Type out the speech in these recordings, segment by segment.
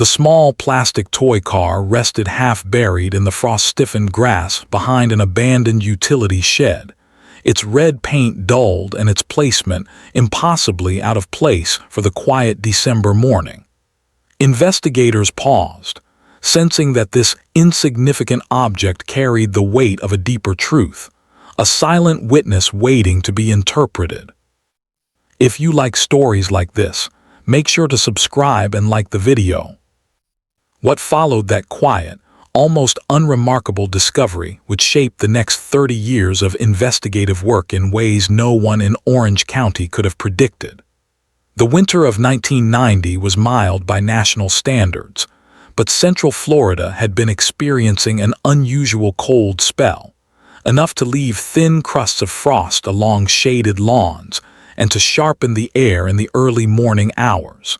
The small plastic toy car rested half-buried in the frost-stiffened grass behind an abandoned utility shed, its red paint dulled and its placement impossibly out of place for the quiet December morning. Investigators paused, sensing that this insignificant object carried the weight of a deeper truth, a silent witness waiting to be interpreted. If you like stories like this, make sure to subscribe and like the video. What followed that quiet, almost unremarkable discovery would shape the next 30 years of investigative work in ways no one in Orange County could have predicted. The winter of 1990 was mild by national standards, but Central Florida had been experiencing an unusual cold spell, enough to leave thin crusts of frost along shaded lawns and to sharpen the air in the early morning hours.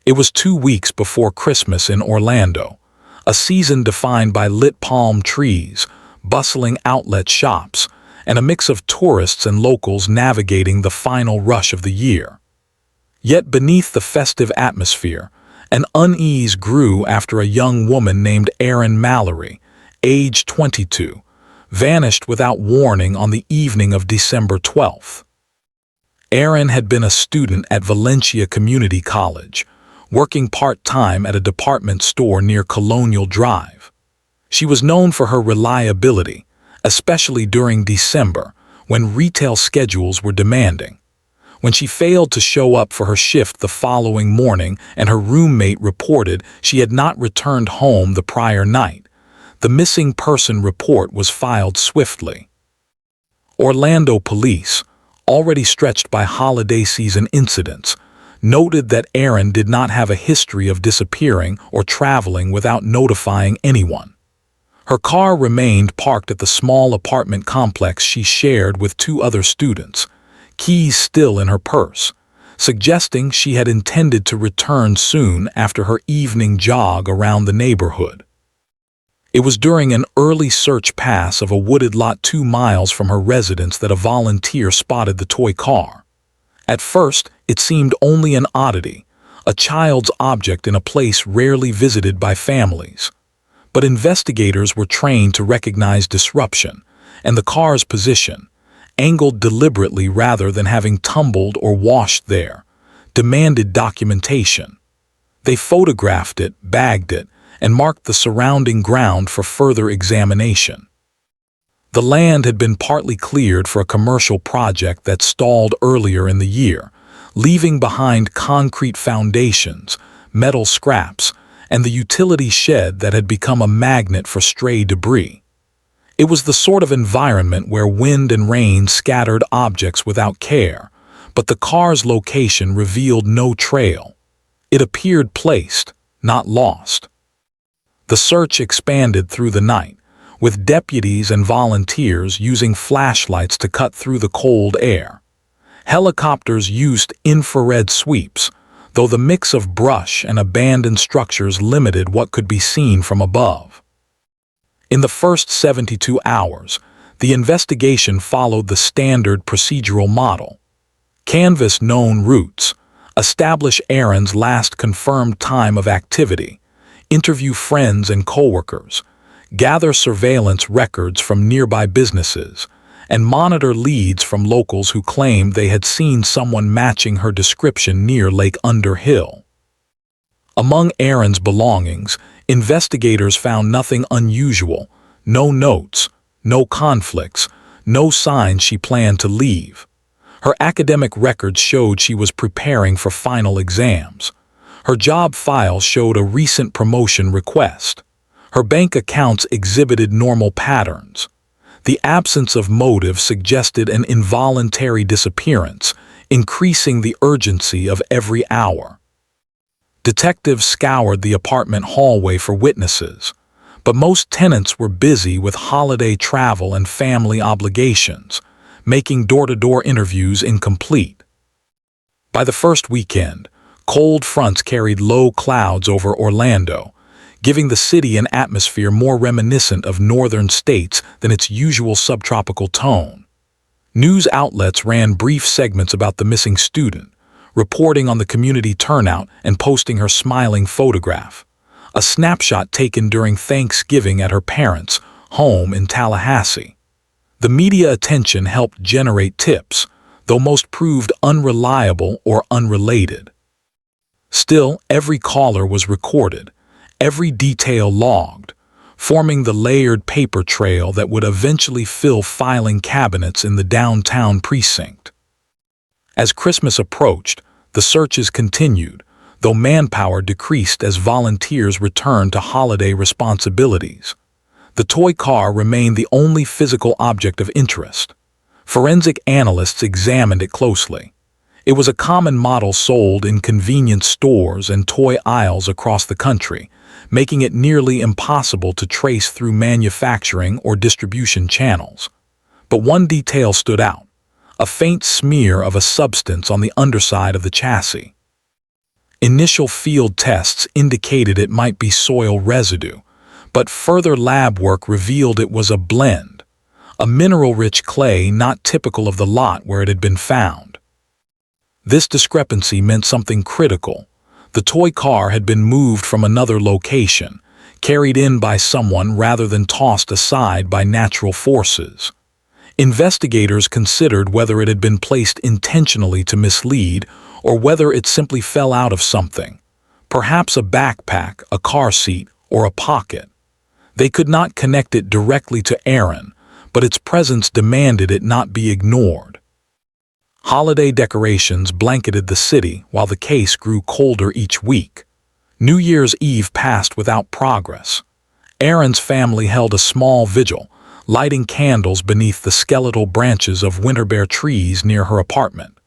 It was 2 weeks before Christmas in Orlando, a season defined by lit palm trees, bustling outlet shops, and a mix of tourists and locals navigating the final rush of the year. Yet beneath the festive atmosphere, an unease grew after a young woman named Erin Mallory, age 22, vanished without warning on the evening of December 12th. Erin had been a student at Valencia Community College, working part-time at a department store near Colonial Drive. She was known for her reliability, especially during December, when retail schedules were demanding. When she failed to show up for her shift the following morning and her roommate reported she had not returned home the prior night, the missing person report was filed swiftly. Orlando police, already stretched by holiday season incidents, noted that Erin did not have a history of disappearing or traveling without notifying anyone. Her car remained parked at the small apartment complex she shared with 2 other students, keys still in her purse, suggesting she had intended to return soon after her evening jog around the neighborhood. It was during an early search pass of a wooded lot 2 miles from her residence that a volunteer spotted the toy car. At first, it seemed only an oddity, a child's object in a place rarely visited by families. But investigators were trained to recognize disruption, and the car's position, angled deliberately rather than having tumbled or washed there, demanded documentation. They photographed it, bagged it, and marked the surrounding ground for further examination. The land had been partly cleared for a commercial project that stalled earlier in the year, leaving behind concrete foundations, metal scraps, and the utility shed that had become a magnet for stray debris. It was the sort of environment where wind and rain scattered objects without care, but the car's location revealed no trail. It appeared placed, not lost. The search expanded through the night, with deputies and volunteers using flashlights to cut through the cold air. Helicopters used infrared sweeps, though the mix of brush and abandoned structures limited what could be seen from above. In the first 72 hours, the investigation followed the standard procedural model. Canvass known routes, establish Erin's last confirmed time of activity, interview friends and coworkers, gather surveillance records from nearby businesses, and monitor leads from locals who claimed they had seen someone matching her description near Lake Underhill. Among Erin's belongings, investigators found nothing unusual, no notes, no conflicts, no signs she planned to leave. Her academic records showed she was preparing for final exams. Her job file showed a recent promotion request. Her bank accounts exhibited normal patterns. The absence of motive suggested an involuntary disappearance, increasing the urgency of every hour. Detectives scoured the apartment hallway for witnesses, but most tenants were busy with holiday travel and family obligations, making door-to-door interviews incomplete. By the first weekend, cold fronts carried low clouds over Orlando, giving the city an atmosphere more reminiscent of northern states than its usual subtropical tone. News outlets ran brief segments about the missing student, reporting on the community turnout and posting her smiling photograph. A snapshot taken during Thanksgiving at her parents' home in Tallahassee. The media attention helped generate tips, though most proved unreliable or unrelated. Still, every caller was recorded, every detail logged, forming the layered paper trail that would eventually fill filing cabinets in the downtown precinct. As Christmas approached, the searches continued, though manpower decreased as volunteers returned to holiday responsibilities. The toy car remained the only physical object of interest. Forensic analysts examined it closely. It was a common model sold in convenience stores and toy aisles across the country, making it nearly impossible to trace through manufacturing or distribution channels. But one detail stood out: a faint smear of a substance on the underside of the chassis. Initial field tests indicated it might be soil residue, but further lab work revealed it was a blend, a mineral-rich clay not typical of the lot where it had been found. This discrepancy meant something critical. The toy car had been moved from another location, carried in by someone rather than tossed aside by natural forces. Investigators considered whether it had been placed intentionally to mislead or whether it simply fell out of something, perhaps a backpack, a car seat, or a pocket. They could not connect it directly to Erin, but its presence demanded it not be ignored. Holiday decorations blanketed the city while the case grew colder each week. New Year's Eve passed without progress. Erin's family held a small vigil, lighting candles beneath the skeletal branches of winterbear trees near her apartment.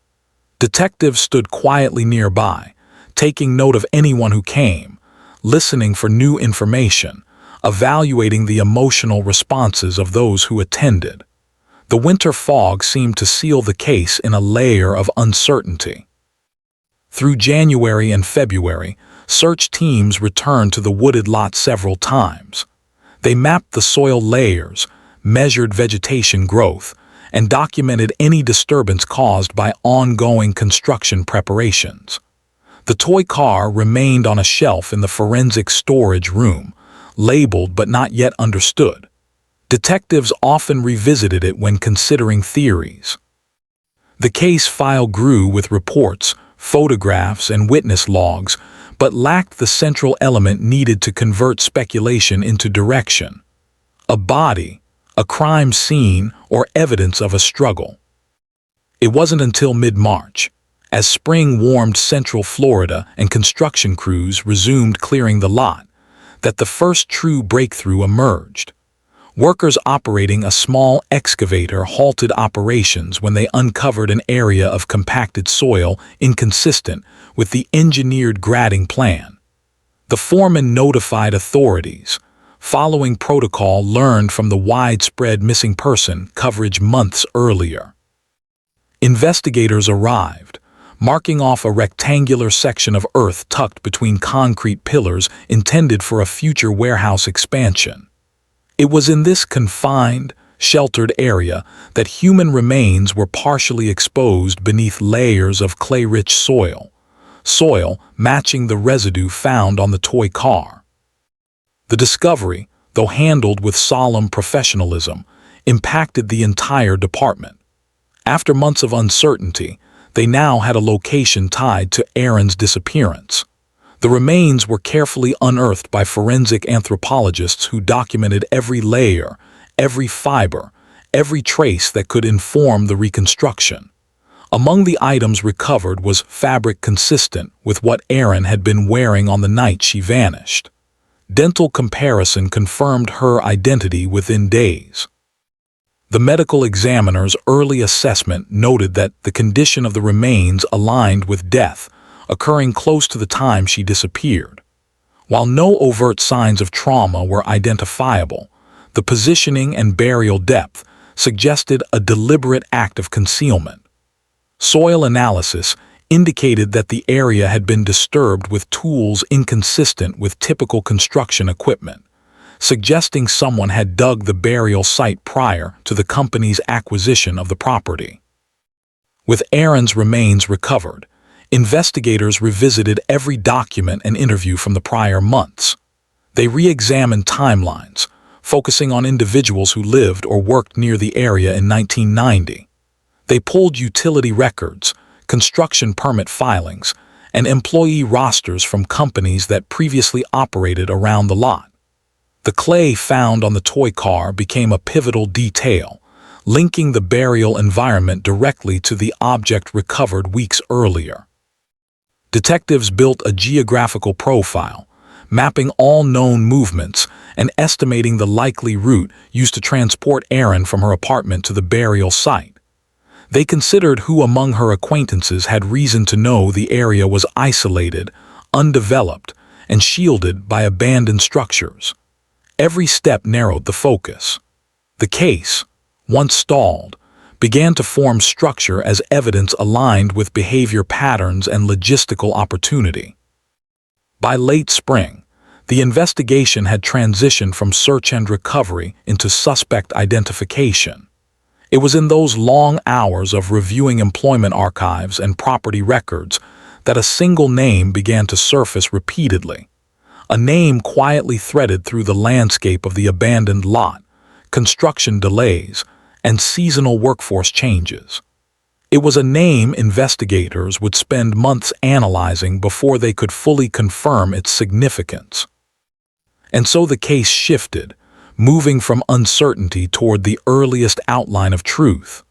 Detectives stood quietly nearby, taking note of anyone who came, listening for new information, evaluating the emotional responses of those who attended. The winter fog seemed to seal the case in a layer of uncertainty. Through January and February, search teams returned to the wooded lot several times. They mapped the soil layers, measured vegetation growth, and documented any disturbance caused by ongoing construction preparations. The toy car remained on a shelf in the forensic storage room, labeled but not yet understood. Detectives often revisited it when considering theories. The case file grew with reports, photographs, and witness logs, but lacked the central element needed to convert speculation into direction: a body, a crime scene, or evidence of a struggle. It wasn't until mid-March, as spring warmed Central Florida and construction crews resumed clearing the lot, that the first true breakthrough emerged. Workers operating a small excavator halted operations when they uncovered an area of compacted soil inconsistent with the engineered grading plan. The foreman notified authorities, following protocol learned from the widespread missing person coverage months earlier. Investigators arrived, marking off a rectangular section of earth tucked between concrete pillars intended for a future warehouse expansion. It was in this confined, sheltered area that human remains were partially exposed beneath layers of clay-rich soil matching the residue found on the toy car. The discovery, though handled with solemn professionalism, impacted the entire department. After months of uncertainty, they now had a location tied to Erin's disappearance. The remains were carefully unearthed by forensic anthropologists who documented every layer, every fiber, every trace that could inform the reconstruction. Among the items recovered was fabric consistent with what Erin had been wearing on the night she vanished. Dental comparison confirmed her identity within days. The medical examiner's early assessment noted that the condition of the remains aligned with death, occurring close to the time she disappeared. While no overt signs of trauma were identifiable, the positioning and burial depth suggested a deliberate act of concealment. Soil analysis indicated that the area had been disturbed with tools inconsistent with typical construction equipment, suggesting someone had dug the burial site prior to the company's acquisition of the property. With Erin's remains recovered, Investigators revisited every document and interview from the prior months. They re-examined timelines, focusing on individuals who lived or worked near the area in 1990. They pulled utility records, construction permit filings, and employee rosters from companies that previously operated around the lot. The clay found on the toy car became a pivotal detail, linking the burial environment directly to the object recovered weeks earlier. Detectives built a geographical profile, mapping all known movements and estimating the likely route used to transport Erin from her apartment to the burial site. They considered who among her acquaintances had reason to know the area was isolated, undeveloped, and shielded by abandoned structures. Every step narrowed the focus. The case, once stalled, began to form structure as evidence aligned with behavior patterns and logistical opportunity. By late spring, the investigation had transitioned from search and recovery into suspect identification. It was in those long hours of reviewing employment archives and property records that a single name began to surface repeatedly. A name quietly threaded through the landscape of the abandoned lot, construction delays, and seasonal workforce changes. It was a name investigators would spend months analyzing before they could fully confirm its significance. And so the case shifted, moving from uncertainty toward the earliest outline of truth.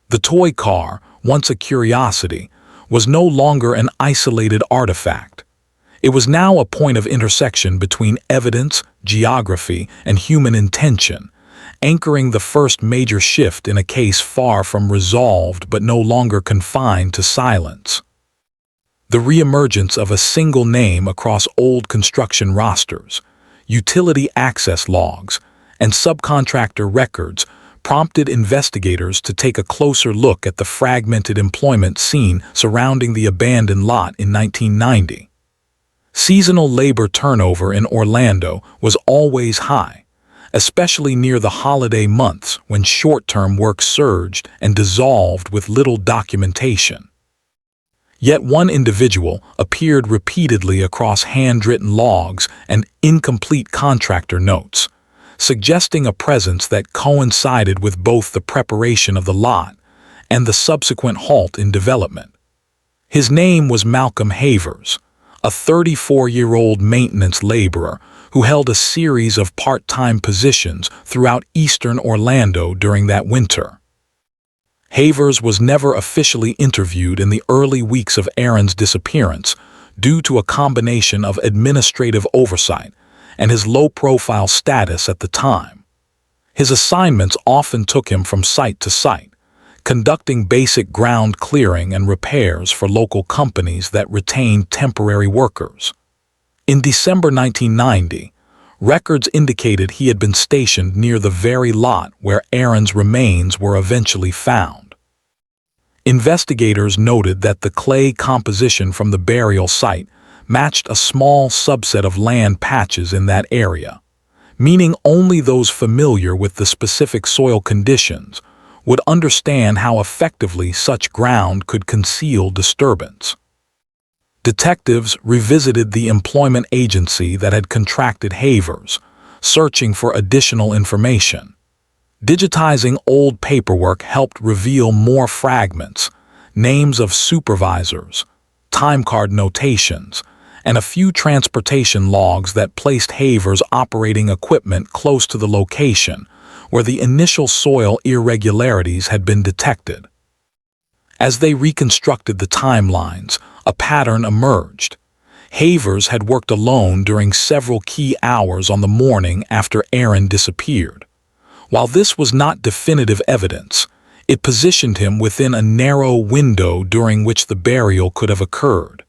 The toy car, once a curiosity, was no longer an isolated artifact. It was now a point of intersection between evidence, geography, and human intention, anchoring the first major shift in a case far from resolved but no longer confined to silence. The reemergence of a single name across old construction rosters, utility access logs, and subcontractor records prompted investigators to take a closer look at the fragmented employment scene surrounding the abandoned lot in 1990. Seasonal labor turnover in Orlando was always high, especially near the holiday months when short-term work surged and dissolved with little documentation. Yet one individual appeared repeatedly across handwritten logs and incomplete contractor notes, suggesting a presence that coincided with both the preparation of the lot and the subsequent halt in development. His name was Malcolm Havers, a 34-year-old maintenance laborer who held a series of part-time positions throughout eastern Orlando during that winter. Havers was never officially interviewed in the early weeks of Erin's disappearance due to a combination of administrative oversight and his low-profile status at the time. His assignments often took him from site to site, conducting basic ground clearing and repairs for local companies that retained temporary workers. In December 1990, records indicated he had been stationed near the very lot where Erin's remains were eventually found. Investigators noted that the clay composition from the burial site matched a small subset of land patches in that area, meaning only those familiar with the specific soil conditions would understand how effectively such ground could conceal disturbance. Detectives revisited the employment agency that had contracted Havers, searching for additional information. Digitizing old paperwork helped reveal more fragments, names of supervisors, time card notations, and a few transportation logs that placed Havers' operating equipment close to the location where the initial soil irregularities had been detected. As they reconstructed the timelines, a pattern emerged. Havers had worked alone during several key hours on the morning after Erin disappeared. While this was not definitive evidence, it positioned him within a narrow window during which the burial could have occurred.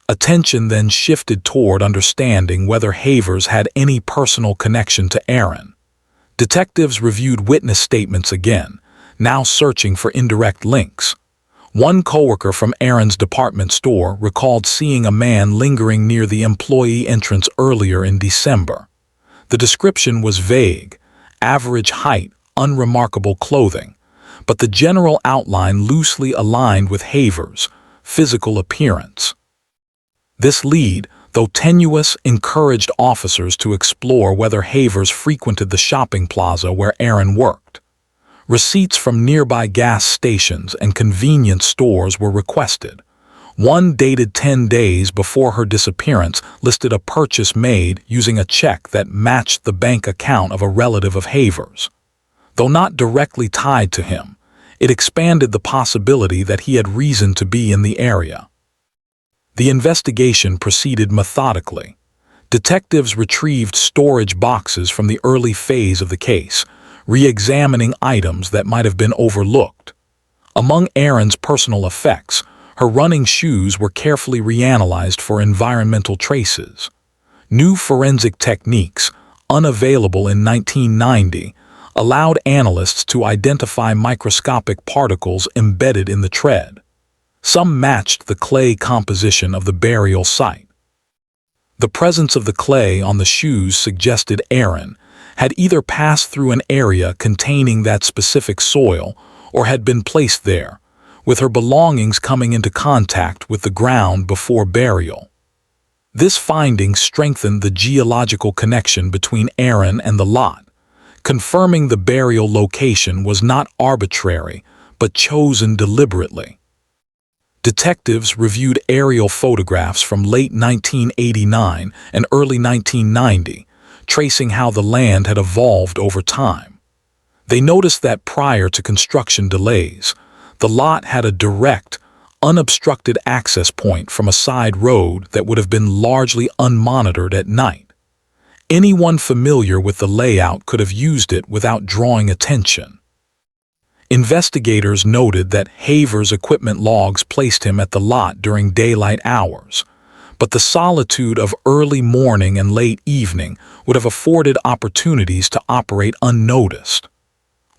Attention then shifted toward understanding whether Havers had any personal connection to Erin. Detectives reviewed witness statements again, now searching for indirect links. One coworker from Erin's department store recalled seeing a man lingering near the employee entrance earlier in December. The description was vague: average height, unremarkable clothing, but the general outline loosely aligned with Havers, physical appearance. This lead, though tenuous, encouraged officers to explore whether Havers frequented the shopping plaza where Erin worked. Receipts from nearby gas stations and convenience stores were requested. One dated 10 days before her disappearance listed a purchase made using a check that matched the bank account of a relative of Havers. Though not directly tied to him, it expanded the possibility that he had reason to be in the area. The investigation proceeded methodically. Detectives retrieved storage boxes from the early phase of the case, re-examining items that might have been overlooked. Among Erin's personal effects, her running shoes were carefully reanalyzed for environmental traces. New forensic techniques, unavailable in 1990, allowed analysts to identify microscopic particles embedded in the tread. Some matched the clay composition of the burial site. The presence of the clay on the shoes suggested Erin had either passed through an area containing that specific soil or had been placed there, with her belongings coming into contact with the ground before burial. This finding strengthened the geological connection between Erin and the lot, confirming the burial location was not arbitrary but chosen deliberately. Detectives reviewed aerial photographs from late 1989 and early 1990, tracing how the land had evolved over time. They noticed that prior to construction delays, the lot had a direct, unobstructed access point from a side road that would have been largely unmonitored at night. Anyone familiar with the layout could have used it without drawing attention. Investigators noted that Havers' equipment logs placed him at the lot during daylight hours, but the solitude of early morning and late evening would have afforded opportunities to operate unnoticed.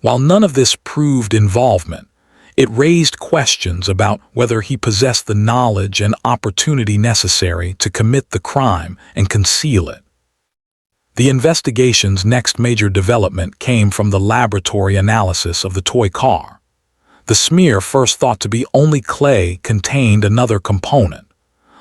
While none of this proved involvement, it raised questions about whether he possessed the knowledge and opportunity necessary to commit the crime and conceal it. The investigation's next major development came from the laboratory analysis of the toy car. The smear, first thought to be only clay, contained another component,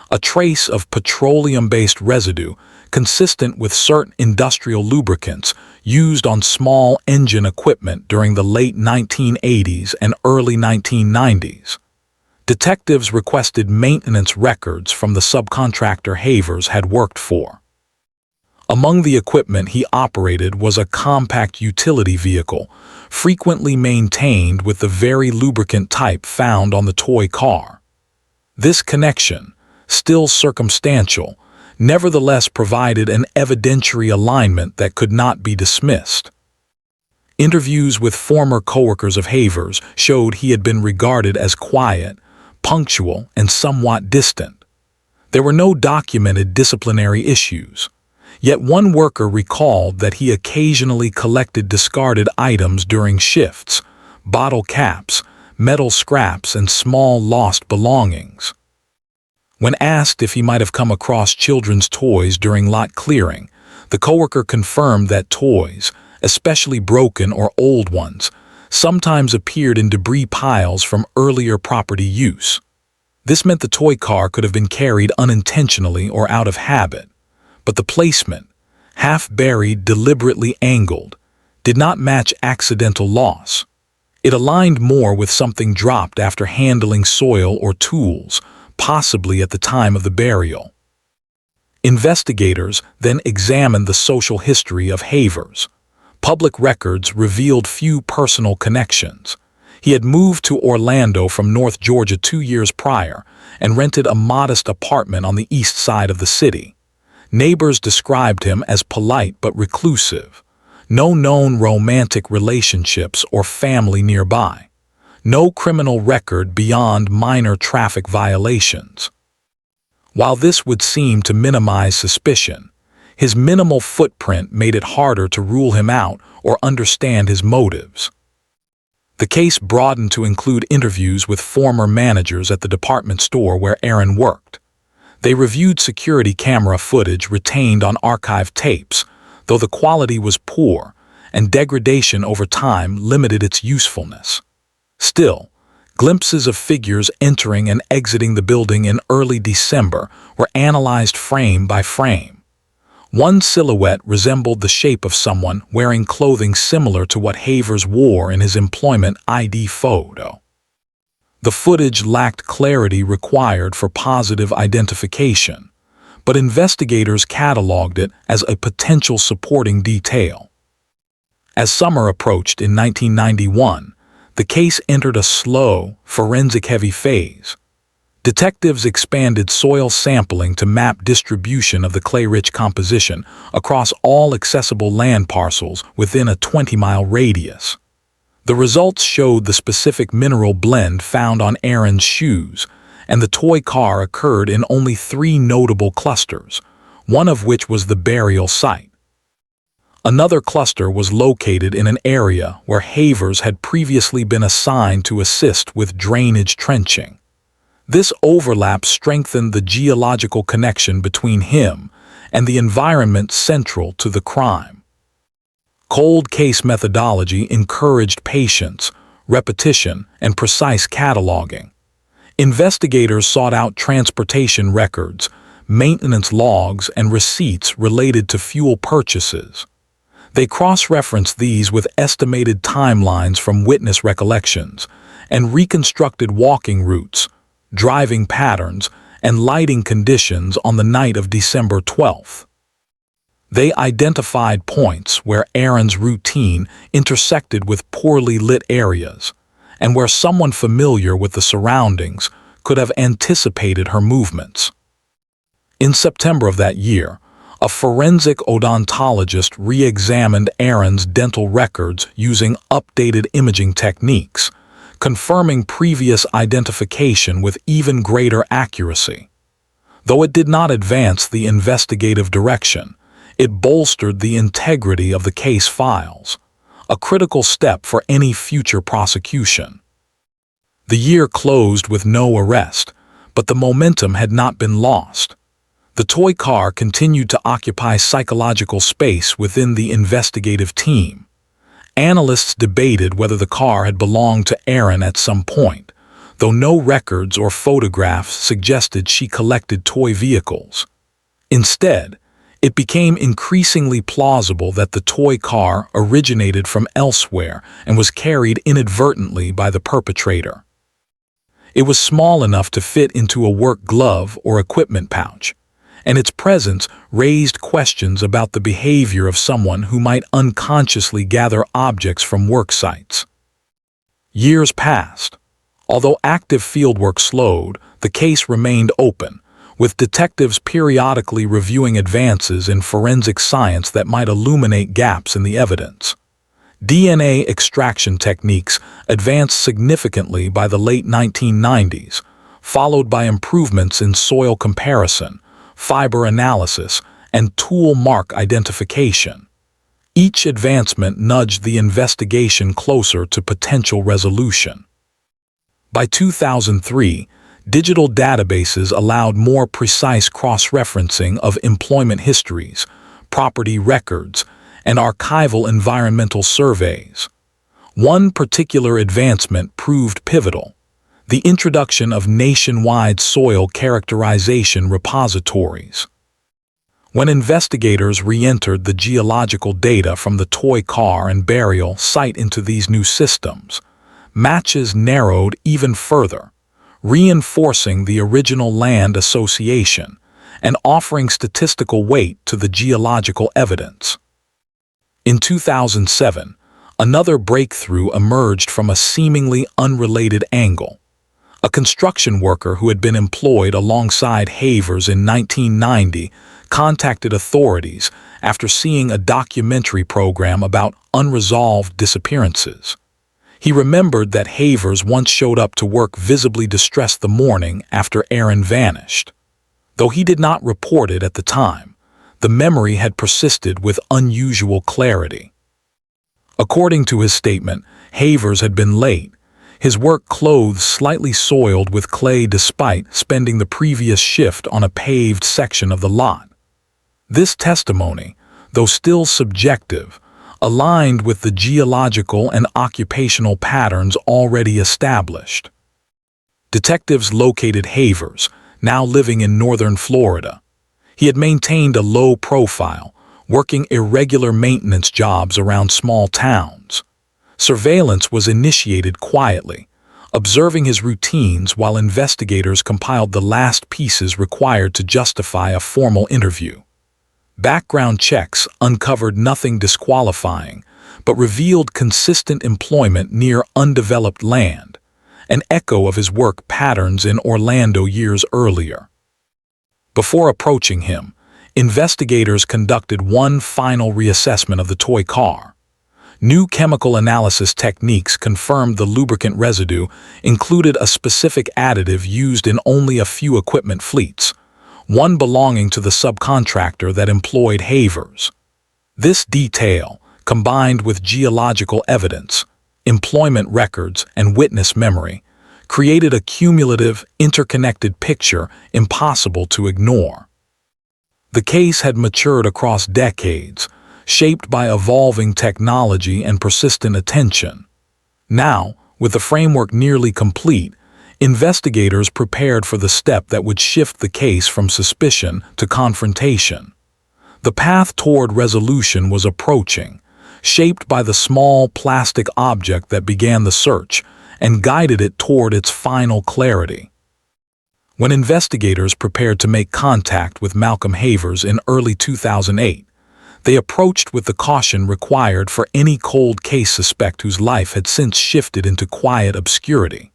a trace of petroleum-based residue consistent with certain industrial lubricants used on small engine equipment during the late 1980s and early 1990s. Detectives requested maintenance records from the subcontractor Havers had worked for. Among the equipment he operated was a compact utility vehicle, frequently maintained with the very lubricant type found on the toy car. This connection, still circumstantial, nevertheless provided an evidentiary alignment that could not be dismissed. Interviews with former coworkers of Havers showed he had been regarded as quiet, punctual, and somewhat distant. There were no documented disciplinary issues. Yet one worker recalled that he occasionally collected discarded items during shifts, bottle caps, metal scraps, and small lost belongings. When asked if he might have come across children's toys during lot clearing, the coworker confirmed that toys, especially broken or old ones, sometimes appeared in debris piles from earlier property use. This meant the toy car could have been carried unintentionally or out of habit. But the placement, half-buried, deliberately angled, did not match accidental loss. It aligned more with something dropped after handling soil or tools, possibly at the time of the burial. Investigators then examined the social history of Havers. Public records revealed few personal connections. He had moved to Orlando from North Georgia 2 years prior and rented a modest apartment on the east side of the city. Neighbors described him as polite but reclusive. No known romantic relationships or family nearby. No criminal record beyond minor traffic violations. While this would seem to minimize suspicion, his minimal footprint made it harder to rule him out or understand his motives. The case broadened to include interviews with former managers at the department store where Erin worked. They reviewed security camera footage retained on archived tapes, though the quality was poor and degradation over time limited its usefulness. Still, Glimpses of figures entering and exiting the building in early December were analyzed frame by frame. One silhouette resembled the shape of someone wearing clothing similar to what Havers wore in his employment ID photo. The footage lacked clarity required for positive identification, but investigators cataloged it as a potential supporting detail. As summer approached in 1991, the case entered a slow, forensic-heavy phase. Detectives expanded soil sampling to map distribution of the clay-rich composition across all accessible land parcels within a 20-mile radius. The results showed the specific mineral blend found on Erin's shoes, and the toy car occurred in only 3 notable clusters, one of which was the burial site. Another cluster was located in an area where Havers had previously been assigned to assist with drainage trenching. This overlap strengthened the geological connection between him and the environment central to the crime. Cold case methodology encouraged patience, repetition, and precise cataloging. Investigators sought out transportation records, maintenance logs, and receipts related to fuel purchases. They cross-referenced these with estimated timelines from witness recollections and reconstructed walking routes, driving patterns, and lighting conditions on the night of December 12th. They identified points where Erin's routine intersected with poorly lit areas, and where someone familiar with the surroundings could have anticipated her movements. In September of that year, a forensic odontologist re-examined Erin's dental records using updated imaging techniques, confirming previous identification with even greater accuracy. Though it did not advance the investigative direction, it bolstered the integrity of the case files, a critical step for any future prosecution. The year closed with no arrest, but the momentum had not been lost. The toy car continued to occupy psychological space within the investigative team. Analysts debated whether the car had belonged to Erin at some point, though no records or photographs suggested she collected toy vehicles. Instead, it became increasingly plausible that the toy car originated from elsewhere and was carried inadvertently by the perpetrator. It was small enough to fit into a work glove or equipment pouch, and its presence raised questions about the behavior of someone who might unconsciously gather objects from work sites. Years passed. Although active fieldwork slowed, the case remained open, with detectives periodically reviewing advances in forensic science that might illuminate gaps in the evidence. DNA extraction techniques advanced significantly by the late 1990s, followed by improvements in soil comparison, fiber analysis, and tool mark identification. Each advancement nudged the investigation closer to potential resolution. By 2003, digital databases allowed more precise cross-referencing of employment histories, property records, and archival environmental surveys. One particular advancement proved pivotal: the introduction of nationwide soil characterization repositories. When investigators re-entered the geological data from the toy car and burial site into these new systems, matches narrowed even further, reinforcing the original land association and offering statistical weight to the geological evidence. In 2007, another breakthrough emerged from a seemingly unrelated angle. A construction worker who had been employed alongside Havers in 1990 contacted authorities after seeing a documentary program about unresolved disappearances. He remembered that Havers once showed up to work visibly distressed the morning after Erin vanished. Though he did not report it at the time, the memory had persisted with unusual clarity. According to his statement, Havers had been late, his work clothes slightly soiled with clay despite spending the previous shift on a paved section of the lot. This testimony, though still subjective, aligned with the geological and occupational patterns already established. Detectives located Havers, now living in northern Florida. He had maintained a low profile, working irregular maintenance jobs around small towns. Surveillance was initiated quietly, observing his routines while investigators compiled the last pieces required to justify a formal interview. Background checks uncovered nothing disqualifying, but revealed consistent employment near undeveloped land, an echo of his work patterns in Orlando years earlier. Before approaching him, investigators conducted one final reassessment of the toy car. New chemical analysis techniques confirmed the lubricant residue included a specific additive used in only a few equipment fleets, one belonging to the subcontractor that employed Havers. This detail, combined with geological evidence, employment records, and witness memory, created a cumulative, interconnected picture impossible to ignore. The case had matured across decades, shaped by evolving technology and persistent attention. Now, with the framework nearly complete, investigators prepared for the step that would shift the case from suspicion to confrontation. The path toward resolution was approaching, shaped by the small plastic object that began the search and guided it toward its final clarity. When investigators prepared to make contact with Malcolm Havers in early 2008, they approached with the caution required for any cold case suspect whose life had since shifted into quiet obscurity.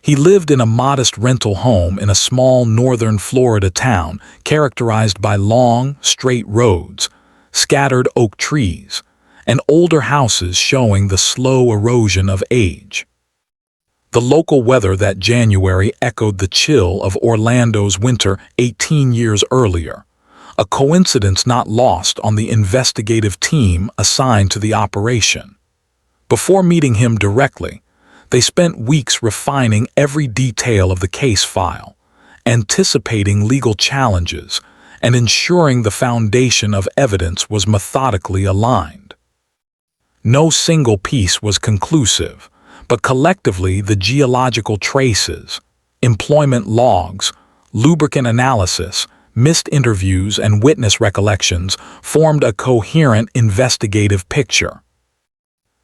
He lived in a modest rental home in a small northern Florida town characterized by long, straight roads, scattered oak trees, and older houses showing the slow erosion of age. The local weather that January echoed the chill of Orlando's winter 18 years earlier, a coincidence not lost on the investigative team assigned to the operation. Before meeting him directly, they spent weeks refining every detail of the case file, anticipating legal challenges, and ensuring the foundation of evidence was methodically aligned. No single piece was conclusive, but collectively the geological traces, employment logs, lubricant analysis, missed interviews, and witness recollections formed a coherent investigative picture.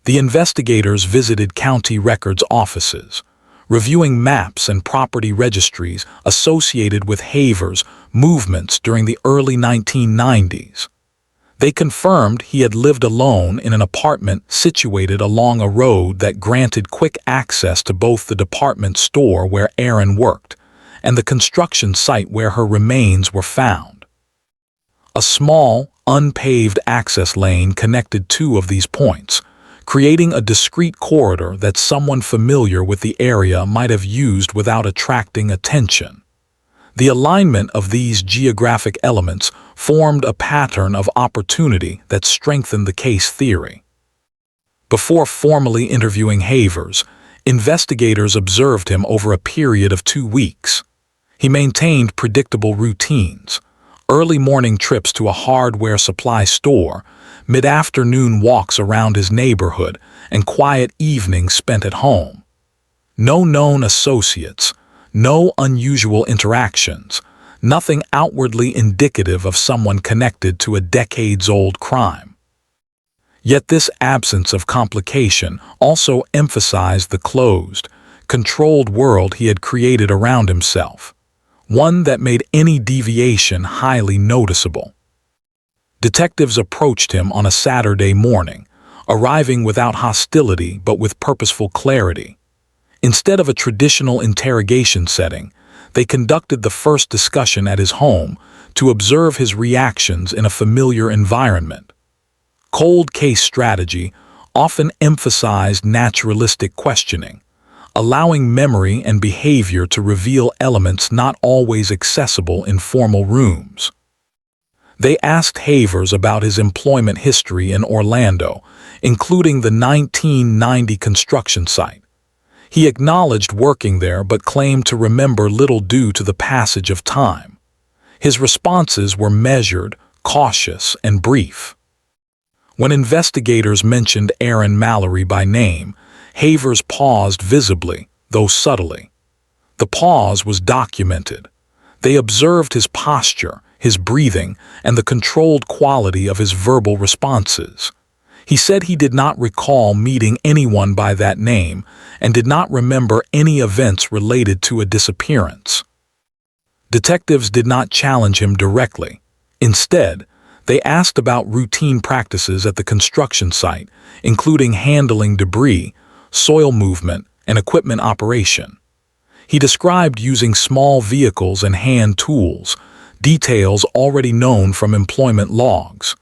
The investigators visited county records offices, reviewing maps and property registries associated with Havers' movements during the early 1990s. They confirmed he had lived alone in an apartment situated along a road that granted quick access to both the department store where Erin worked and the construction site where her remains were found. A small, unpaved access lane connected two of these points, creating a discrete corridor that someone familiar with the area might have used without attracting attention. The alignment of these geographic elements formed a pattern of opportunity that strengthened the case theory. Before formally interviewing Havers, investigators observed him over a period of 2 weeks. He maintained predictable routines: early morning trips to a hardware supply store, mid-afternoon walks around his neighborhood, and quiet evenings spent at home. No known associates, no unusual interactions, nothing outwardly indicative of someone connected to a decades-old crime. Yet this absence of complication also emphasized the closed, controlled world he had created around himself, one that made any deviation highly noticeable. Detectives approached him on a Saturday morning, arriving without hostility but with purposeful clarity. Instead of a traditional interrogation setting, they conducted the first discussion at his home to observe his reactions in a familiar environment. Cold case strategy often emphasized naturalistic questioning, allowing memory and behavior to reveal elements not always accessible in formal rooms. They asked Havers about his employment history in Orlando, including the 1990 construction site. He acknowledged working there but claimed to remember little due to the passage of time. His responses were measured, cautious, and brief. When investigators mentioned Erin Mallory by name, Havers paused visibly, though subtly. The pause was documented. They observed his posture, his breathing, and the controlled quality of his verbal responses. He said he did not recall meeting anyone by that name and did not remember any events related to a disappearance. Detectives did not challenge him directly. Instead, they asked about routine practices at the construction site, including handling debris, soil movement, and equipment operation. He described using small vehicles and hand tools, details already known from employment logs.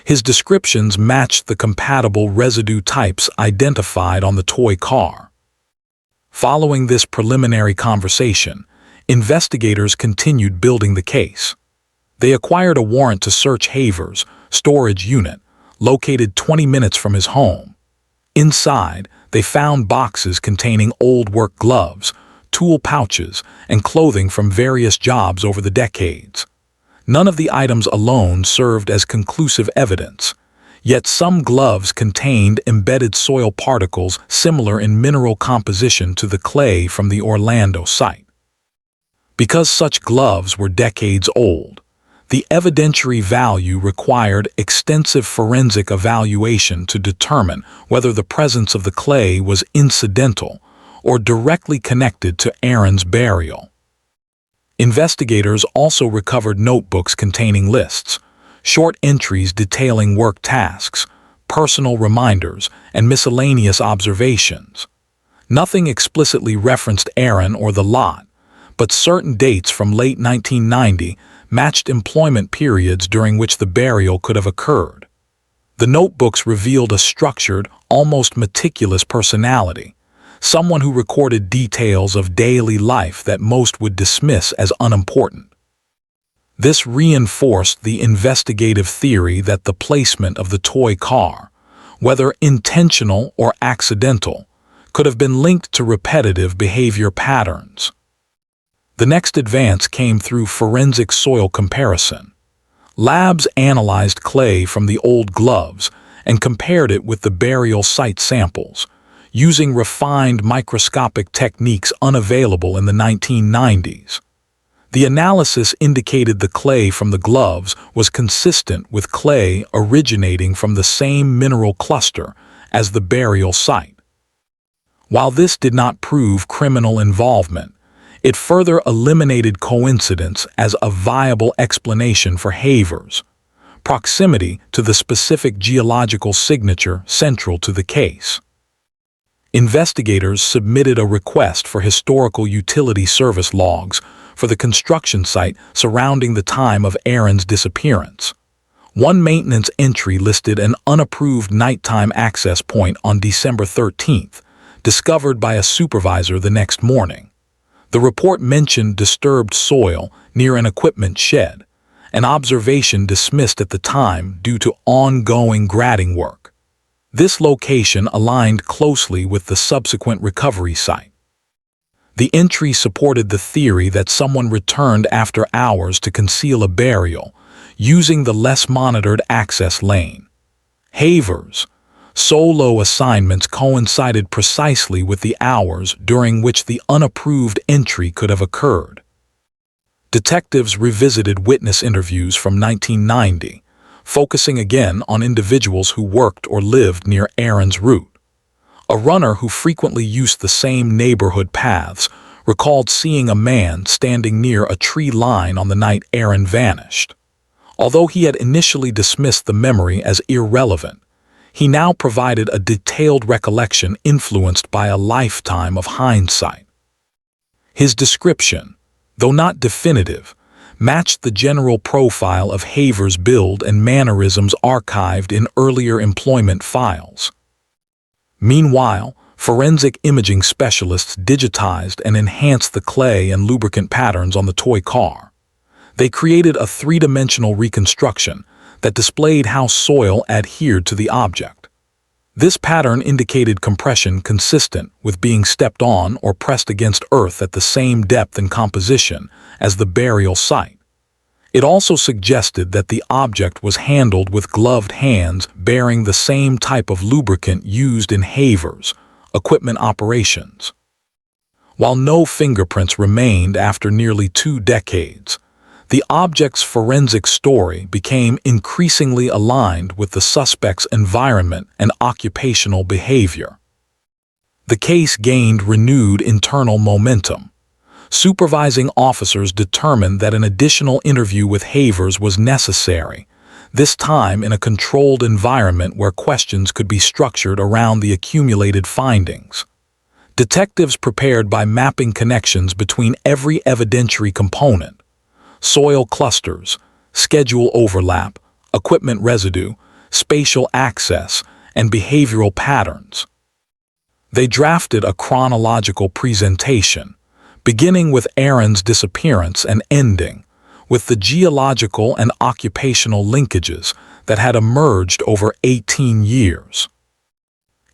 His descriptions matched the compatible residue types identified on the toy car. Following this preliminary conversation, investigators continued building the case. They acquired a warrant to search Haver's storage unit, located 20 minutes from his home. Inside, they found boxes containing old work gloves, tool pouches, and clothing from various jobs over the decades. None of the items alone served as conclusive evidence, yet some gloves contained embedded soil particles similar in mineral composition to the clay from the Orlando site. Because such gloves were decades old, the evidentiary value required extensive forensic evaluation to determine whether the presence of the clay was incidental or directly connected to Erin's burial. Investigators also recovered notebooks containing lists, short entries detailing work tasks, personal reminders, and miscellaneous observations. Nothing explicitly referenced Erin or the lot, but certain dates from late 1990 matched employment periods during which the burial could have occurred. The notebooks revealed a structured, almost meticulous personality, someone who recorded details of daily life that most would dismiss as unimportant. This reinforced the investigative theory that the placement of the toy car, whether intentional or accidental, could have been linked to repetitive behavior patterns. The next advance came through forensic soil comparison. Labs analyzed clay from the old gloves and compared it with the burial site samples, using refined microscopic techniques unavailable in the 1990s. The analysis indicated the clay from the gloves was consistent with clay originating from the same mineral cluster as the burial site. While this did not prove criminal involvement, it further eliminated coincidence as a viable explanation for Haver's proximity to the specific geological signature central to the case. Investigators submitted a request for historical utility service logs for the construction site surrounding the time of Erin's disappearance. One maintenance entry listed an unapproved nighttime access point on December 13th, discovered by a supervisor the next morning. The report mentioned disturbed soil near an equipment shed, an observation dismissed at the time due to ongoing grading work. This location aligned closely with the subsequent recovery site. The entry supported the theory that someone returned after hours to conceal a burial, using the less monitored access lane. Haver's solo assignments coincided precisely with the hours during which the unapproved entry could have occurred. Detectives revisited witness interviews from 1990, focusing again on individuals who worked or lived near Erin's route. A runner who frequently used the same neighborhood paths recalled seeing a man standing near a tree line on the night Erin vanished. Although he had initially dismissed the memory as irrelevant, he now provided a detailed recollection influenced by a lifetime of hindsight. His description, though not definitive, matched the general profile of Haver's build and mannerisms archived in earlier employment files. Meanwhile, forensic imaging specialists digitized and enhanced the clay and lubricant patterns on the toy car. They created a three-dimensional reconstruction that displayed how soil adhered to the object. This pattern indicated compression consistent with being stepped on or pressed against earth at the same depth and composition as the burial site. It also suggested that the object was handled with gloved hands bearing the same type of lubricant used in Haver's equipment operations. While no fingerprints remained after nearly 2 decades, the object's forensic story became increasingly aligned with the suspect's environment and occupational behavior. The case gained renewed internal momentum. Supervising officers determined that an additional interview with Havers was necessary, this time in a controlled environment where questions could be structured around the accumulated findings. Detectives prepared by mapping connections between every evidentiary component: soil clusters, schedule overlap, equipment residue, spatial access, and behavioral patterns. They drafted a chronological presentation, beginning with Erin's disappearance and ending with the geological and occupational linkages that had emerged over 18 years.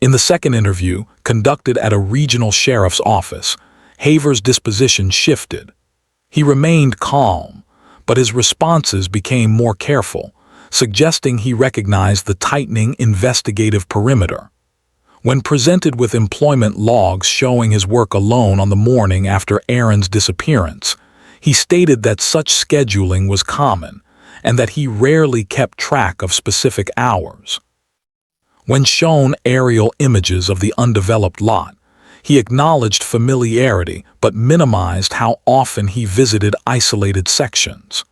In the second interview, conducted at a regional sheriff's office, Havers' disposition shifted. He remained calm, but his responses became more careful, suggesting he recognized the tightening investigative perimeter. When presented with employment logs showing his work alone on the morning after Erin's disappearance, he stated that such scheduling was common and that he rarely kept track of specific hours. When shown aerial images of the undeveloped lot, he acknowledged familiarity but minimized how often he visited isolated sections.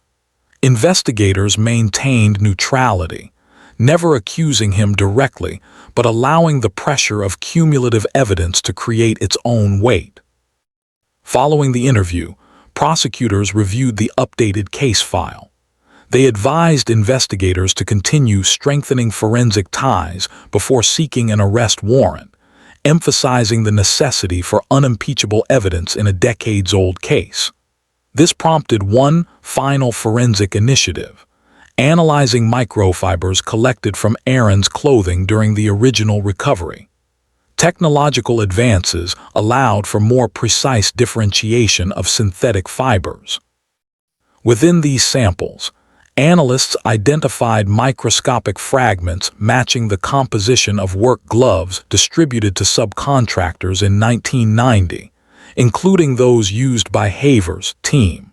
Investigators maintained neutrality, never accusing him directly, but allowing the pressure of cumulative evidence to create its own weight. Following the interview, prosecutors reviewed the updated case file. They advised investigators to continue strengthening forensic ties before seeking an arrest warrant, emphasizing the necessity for unimpeachable evidence in a decades-old case. This prompted one final forensic initiative: analyzing microfibers collected from Erin's clothing during the original recovery. Technological advances allowed for more precise differentiation of synthetic fibers. Within these samples, analysts identified microscopic fragments matching the composition of work gloves distributed to subcontractors in 1990, including those used by Havers' team.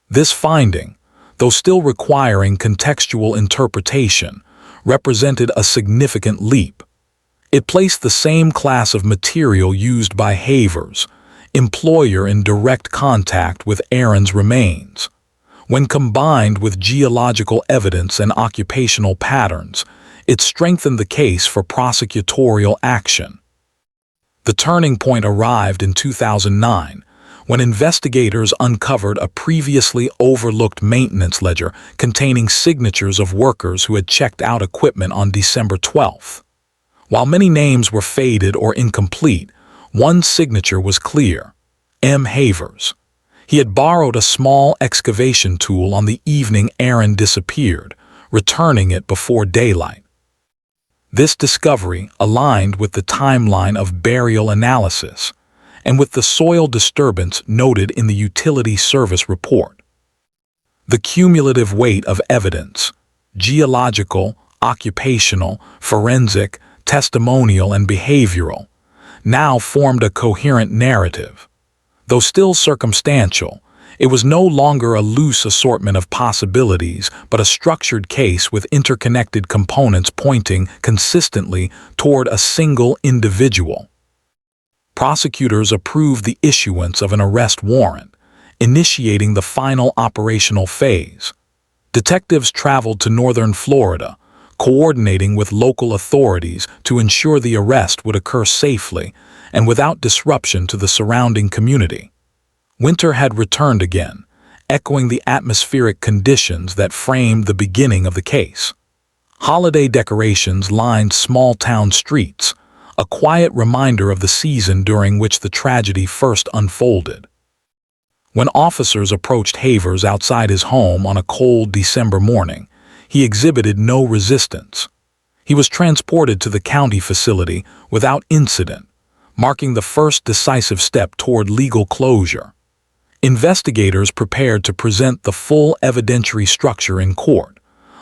This finding, though still requiring contextual interpretation, represented a significant leap. It placed the same class of material used by Havers' employer in direct contact with Erin's remains. When combined with geological evidence and occupational patterns, it strengthened the case for prosecutorial action. The turning point arrived in 2009, when investigators uncovered a previously overlooked maintenance ledger containing signatures of workers who had checked out equipment on December 12th. While many names were faded or incomplete, one signature was clear: M. Havers. He had borrowed a small excavation tool on the evening Erin disappeared, returning it before daylight. This discovery aligned with the timeline of burial analysis and with the soil disturbance noted in the utility service report. The cumulative weight of evidence, geological, occupational, forensic, testimonial, and behavioral, now formed a coherent narrative. Though still circumstantial, it was no longer a loose assortment of possibilities, but a structured case with interconnected components pointing consistently toward a single individual. Prosecutors approved the issuance of an arrest warrant, initiating the final operational phase. Detectives traveled to northern Florida, coordinating with local authorities to ensure the arrest would occur safely and without disruption to the surrounding community. Winter had returned again, echoing the atmospheric conditions that framed the beginning of the case. Holiday decorations lined small-town streets, a quiet reminder of the season during which the tragedy first unfolded. When officers approached Havers outside his home on a cold December morning, he exhibited no resistance. He was transported to the county facility without incident, marking the first decisive step toward legal closure. Investigators prepared to present the full evidentiary structure in court,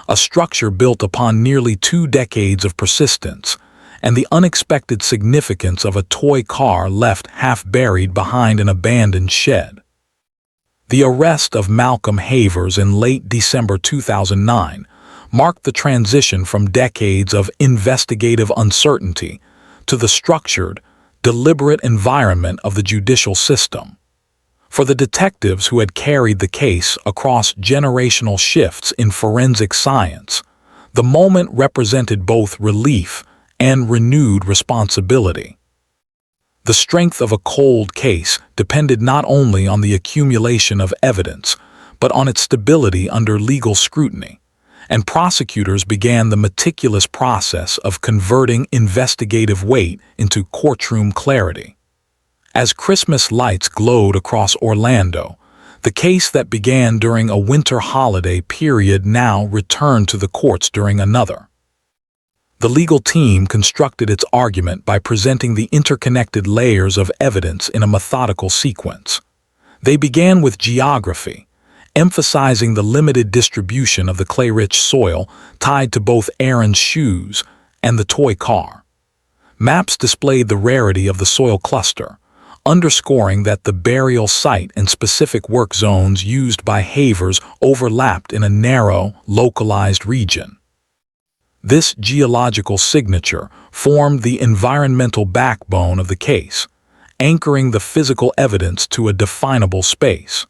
a structure built upon nearly 2 decades of persistence and the unexpected significance of a toy car left half-buried behind an abandoned shed. The arrest of Malcolm Havers in late December 2009 marked the transition from decades of investigative uncertainty to the structured, deliberate environment of the judicial system. For the detectives who had carried the case across generational shifts in forensic science, the moment represented both relief and renewed responsibility. The strength of a cold case depended not only on the accumulation of evidence, but on its stability under legal scrutiny, and prosecutors began the meticulous process of converting investigative weight into courtroom clarity. As Christmas lights glowed across Orlando, the case that began during a winter holiday period now returned to the courts during another. The legal team constructed its argument by presenting the interconnected layers of evidence in a methodical sequence. They began with geography, emphasizing the limited distribution of the clay-rich soil tied to both Erin's shoes and the toy car. Maps displayed the rarity of the soil cluster, underscoring that the burial site and specific work zones used by Havers overlapped in a narrow, localized region. This geological signature formed the environmental backbone of the case, anchoring the physical evidence to a definable space.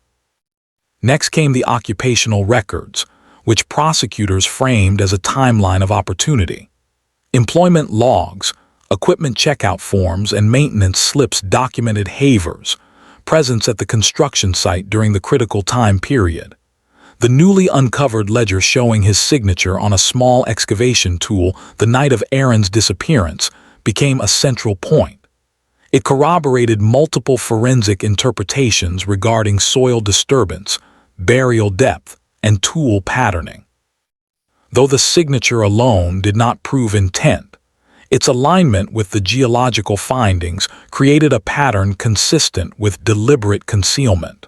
Next came the occupational records, which prosecutors framed as a timeline of opportunity. Employment logs, equipment checkout forms, and maintenance slips documented Havers' presence at the construction site during the critical time period. The newly uncovered ledger showing his signature on a small excavation tool the night of Erin's disappearance became a central point. It corroborated multiple forensic interpretations regarding soil disturbance, burial depth, and tool patterning. Though the signature alone did not prove intent, its alignment with the geological findings created a pattern consistent with deliberate concealment.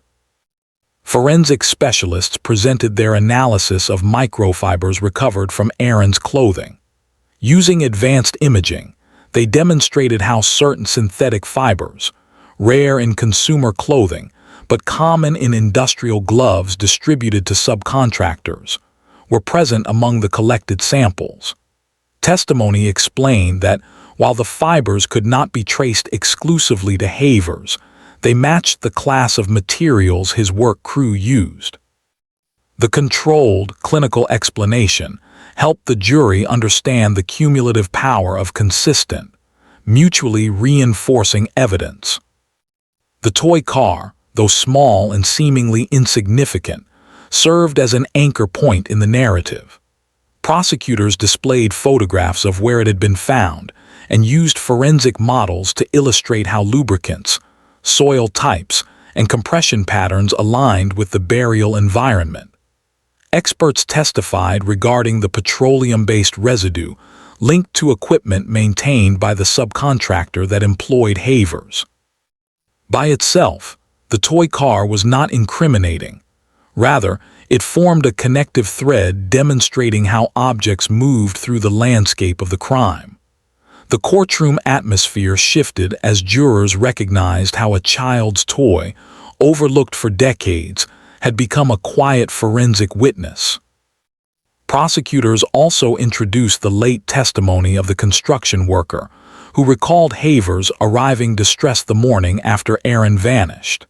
Forensic specialists presented their analysis of microfibers recovered from Erin's clothing. Using advanced imaging, they demonstrated how certain synthetic fibers, rare in consumer clothing but common in industrial gloves distributed to subcontractors, were present among the collected samples. Testimony explained that while the fibers could not be traced exclusively to Havers, they matched the class of materials his work crew used. The controlled, clinical explanation helped the jury understand the cumulative power of consistent, mutually reinforcing evidence. The toy car, though small and seemingly insignificant, served as an anchor point in the narrative. Prosecutors displayed photographs of where it had been found and used forensic models to illustrate how lubricants, soil types, and compression patterns aligned with the burial environment. Experts testified regarding the petroleum-based residue linked to equipment maintained by the subcontractor that employed Havers. By itself, the toy car was not incriminating. Rather, it formed a connective thread demonstrating how objects moved through the landscape of the crime. The courtroom atmosphere shifted as jurors recognized how a child's toy, overlooked for decades, had become a quiet forensic witness. Prosecutors also introduced the late testimony of the construction worker, who recalled Havers arriving distressed the morning after Erin vanished.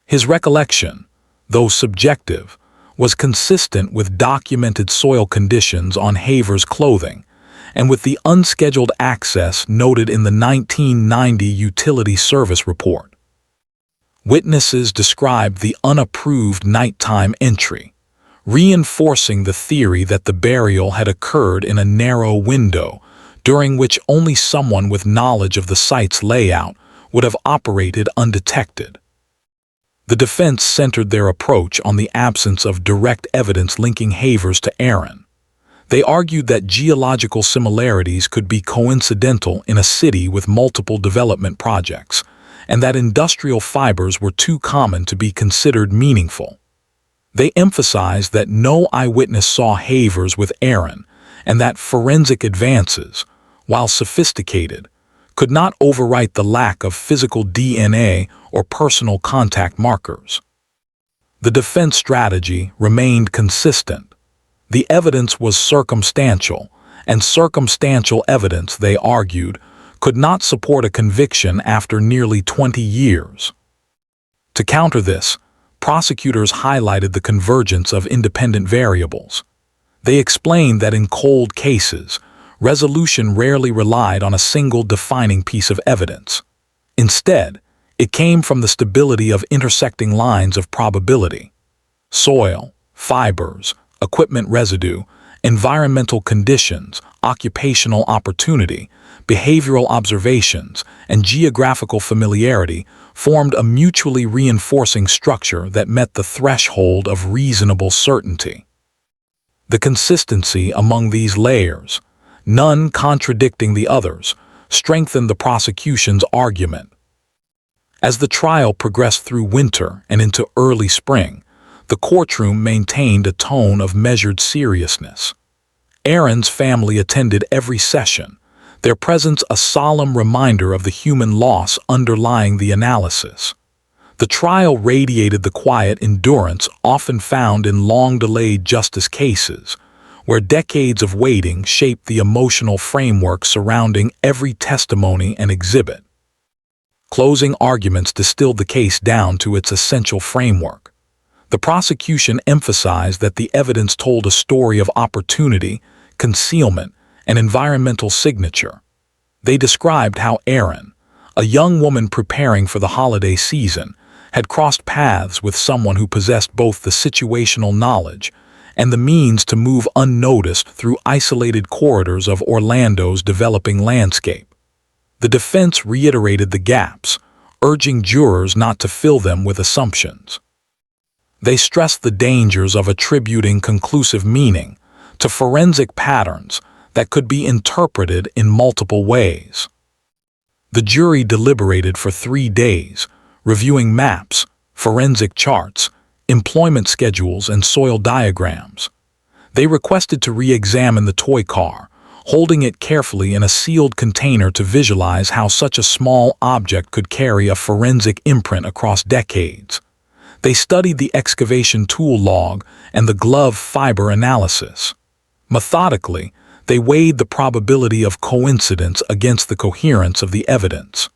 His recollection, though subjective, was consistent with documented soil conditions on Havers' clothing and with the unscheduled access noted in the 1990 utility service report. Witnesses described the unapproved nighttime entry, reinforcing the theory that the burial had occurred in a narrow window during which only someone with knowledge of the site's layout would have operated undetected. The defense centered their approach on the absence of direct evidence linking Havers to Erin. They argued that geological similarities could be coincidental in a city with multiple development projects, and that industrial fibers were too common to be considered meaningful. They emphasized that no eyewitness saw Havers with Erin, and that forensic advances, while sophisticated, could not overwrite the lack of physical DNA or personal contact markers. The defense strategy remained consistent. The evidence was circumstantial, and circumstantial evidence, they argued, could not support a conviction after nearly 20 years. To counter this, prosecutors highlighted the convergence of independent variables. They explained that in cold cases, resolution rarely relied on a single defining piece of evidence. Instead, it came from the stability of intersecting lines of probability. Soil, fibers, equipment residue, environmental conditions, occupational opportunity, behavioral observations, and geographical familiarity formed a mutually reinforcing structure that met the threshold of reasonable certainty. The consistency among these layers, none contradicting the others, strengthened the prosecution's argument. As the trial progressed through winter and into early spring, the courtroom maintained a tone of measured seriousness. Erin's family attended every session, their presence a solemn reminder of the human loss underlying the analysis. The trial radiated the quiet endurance often found in long-delayed justice cases, where decades of waiting shaped the emotional framework surrounding every testimony and exhibit. Closing arguments distilled the case down to its essential framework. The prosecution emphasized that the evidence told a story of opportunity, concealment, and environmental signature. They described how Erin, a young woman preparing for the holiday season, had crossed paths with someone who possessed both the situational knowledge and the means to move unnoticed through isolated corridors of Orlando's developing landscape. The defense reiterated the gaps, urging jurors not to fill them with assumptions. They stressed the dangers of attributing conclusive meaning to forensic patterns that could be interpreted in multiple ways. The jury deliberated for 3 days, reviewing maps, forensic charts, employment schedules, and soil diagrams. They requested to re-examine the toy car, holding it carefully in a sealed container to visualize how such a small object could carry a forensic imprint across decades. They studied the excavation tool log and the glove fiber analysis. Methodically, they weighed the probability of coincidence against the coherence of the evidence.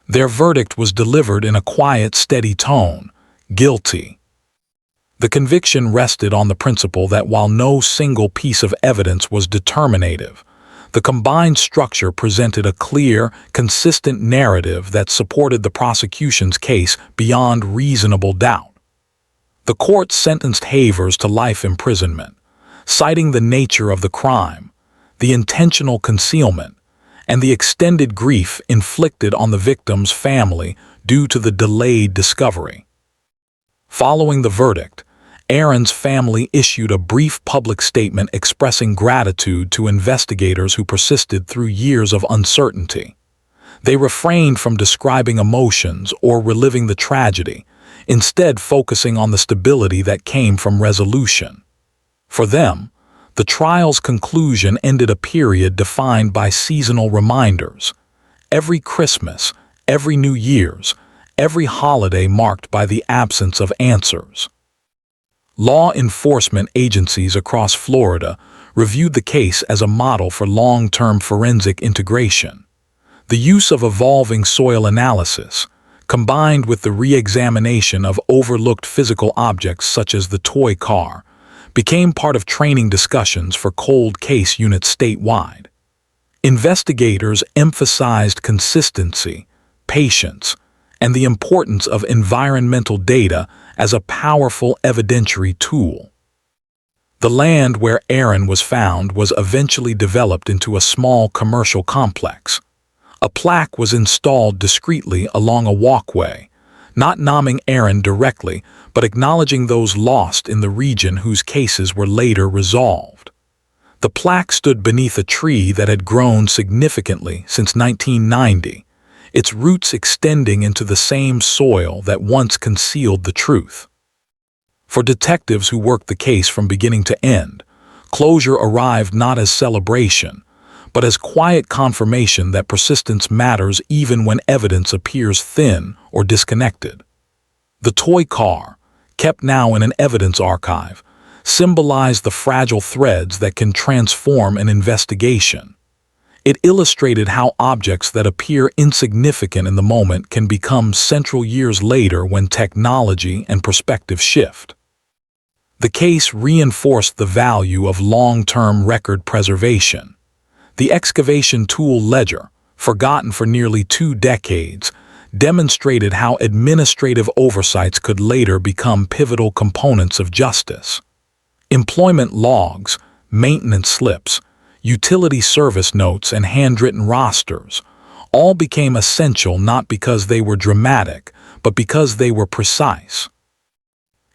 Their verdict was delivered in a quiet, steady tone: guilty. The conviction rested on the principle that while no single piece of evidence was determinative, the combined structure presented a clear, consistent narrative that supported the prosecution's case beyond reasonable doubt. The court sentenced Havers to life imprisonment, citing the nature of the crime, the intentional concealment, and the extended grief inflicted on the victim's family due to the delayed discovery. Following the verdict, Erin's family issued a brief public statement expressing gratitude to investigators who persisted through years of uncertainty. They refrained from describing emotions or reliving the tragedy, instead focusing on the stability that came from resolution. For them, the trial's conclusion ended a period defined by seasonal reminders. Every Christmas, every New Year's, every holiday marked by the absence of answers. Law enforcement agencies across Florida reviewed the case as a model for long-term forensic integration. The use of evolving soil analysis, combined with the re-examination of overlooked physical objects such as the toy car, became part of training discussions for cold case units statewide. Investigators emphasized consistency, patience, and the importance of environmental data as a powerful evidentiary tool. The land where Erin was found was eventually developed into a small commercial complex. A plaque was installed discreetly along a walkway, not naming Erin directly, but acknowledging those lost in the region whose cases were later resolved. The plaque stood beneath a tree that had grown significantly since 1990, its roots extending into the same soil that once concealed the truth. For detectives who worked the case from beginning to end, closure arrived not as celebration, but as quiet confirmation that persistence matters even when evidence appears thin or disconnected. The toy car, kept now in an evidence archive, symbolized the fragile threads that can transform an investigation. It illustrated how objects that appear insignificant in the moment can become central years later when technology and perspective shift. The case reinforced the value of long-term record preservation. The excavation tool ledger, forgotten for nearly 2 decades, demonstrated how administrative oversights could later become pivotal components of justice. Employment logs, maintenance slips, utility service notes, and handwritten rosters all became essential not because they were dramatic, but because they were precise.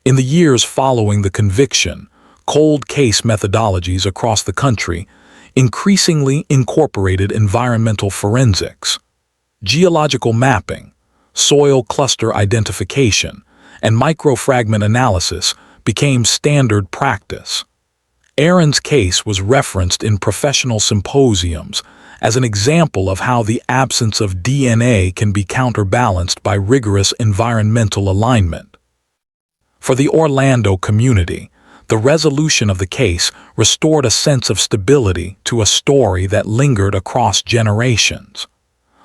In the years following the conviction, cold case methodologies across the country increasingly incorporated environmental forensics. Geological mapping, soil cluster identification, and microfragment analysis became standard practice. Erin's case was referenced in professional symposiums as an example of how the absence of DNA can be counterbalanced by rigorous environmental alignment. For the Orlando community, the resolution of the case restored a sense of stability to a story that lingered across generations.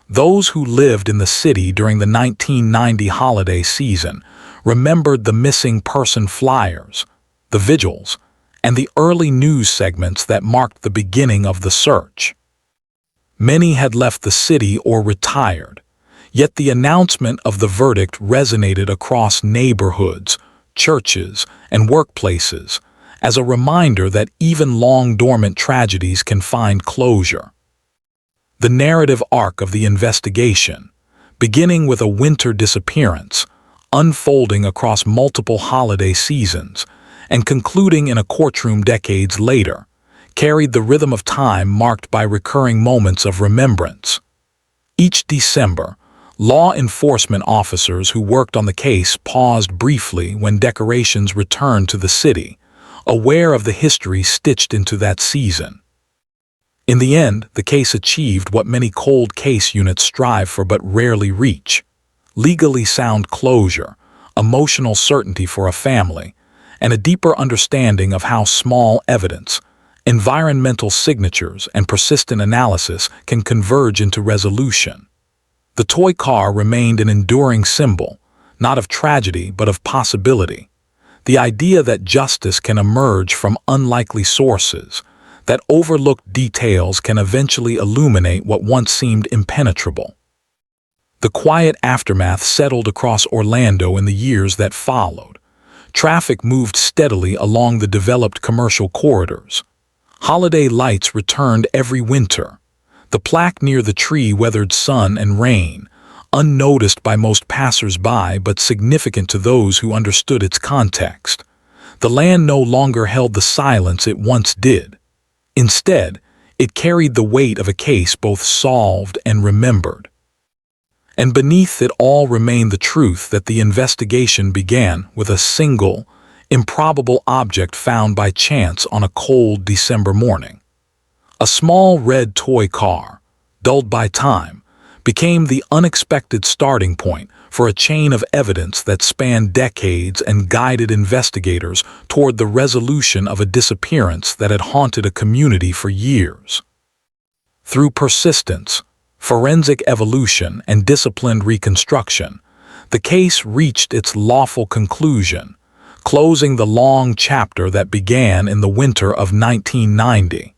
Those who lived in the city during the 1990 holiday season remembered the missing person flyers, the vigils, and the early news segments that marked the beginning of the search. Many had left the city or retired, yet the announcement of the verdict resonated across neighborhoods, churches, and workplaces as a reminder that even long-dormant tragedies can find closure. The narrative arc of the investigation, beginning with a winter disappearance, unfolding across multiple holiday seasons, and concluding in a courtroom decades later, carried the rhythm of time marked by recurring moments of remembrance. Each December, law enforcement officers who worked on the case paused briefly when decorations returned to the city, aware of the history stitched into that season. In the end, the case achieved what many cold case units strive for but rarely reach: legally sound closure, emotional certainty for a family, and a deeper understanding of how small evidence, environmental signatures, and persistent analysis can converge into resolution. The toy car remained an enduring symbol, not of tragedy but of possibility. The idea that justice can emerge from unlikely sources, that overlooked details can eventually illuminate what once seemed impenetrable. The quiet aftermath settled across Orlando in the years that followed. Traffic moved steadily along the developed commercial corridors. Holiday lights returned every winter. The plaque near the tree weathered sun and rain, unnoticed by most passers-by but significant to those who understood its context. The land no longer held the silence it once did. Instead, it carried the weight of a case both solved and remembered. And beneath it all remained the truth that the investigation began with a single, improbable object found by chance on a cold December morning. A small red toy car, dulled by time, became the unexpected starting point for a chain of evidence that spanned decades and guided investigators toward the resolution of a disappearance that had haunted a community for years. Through persistence, forensic evolution, and disciplined reconstruction, the case reached its lawful conclusion, closing the long chapter that began in the winter of 1990.